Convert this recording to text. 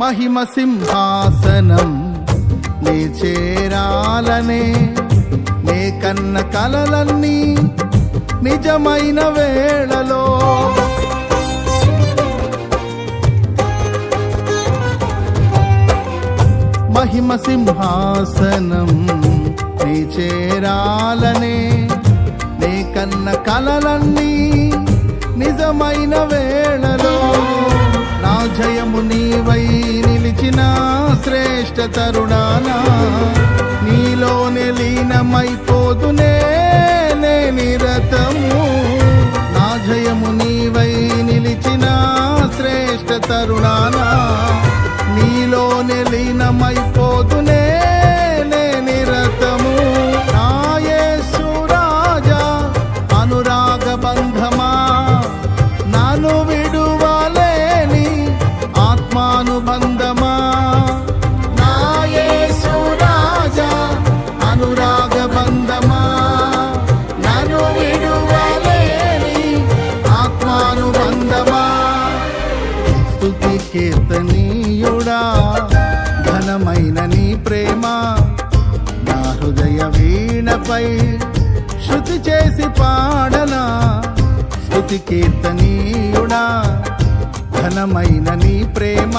మహిమ సింహాసనం నే చేరాలనే నే కన్న కలలన్నీ నిజమైన వేళలో మహిమ సింహాసనం నీ చేరాలనే నే కన్న కలలన్నీ నిజమైన వేళలో నా జయము నీవై నిలిచిన శ్రేష్ఠ తరుణానా నీలోనే లీనమైపోదునే నే నిరతము నా జయము నీవై నిలిచిన శ్రేష్ఠ తరుణానా నీలోనే లీనమైపోదునే నే నిరతము నా యేసు రాజా అనురాగ బంధమా నన్ను విడువలేని ఆత్మానుబంధమా నా యేసు రాజా అనురాగ బంధమా నన్ను విడువలేని ఆత్మానుబంధమా స్తుతి కీర్తనీయుడా ఘనమైన నీ ప్రేమ నా హృదయ వీణపై శృతి చేసి పాడనా స్తుతి కీర్తనీయుడా ఘనమైన నీ ప్రేమ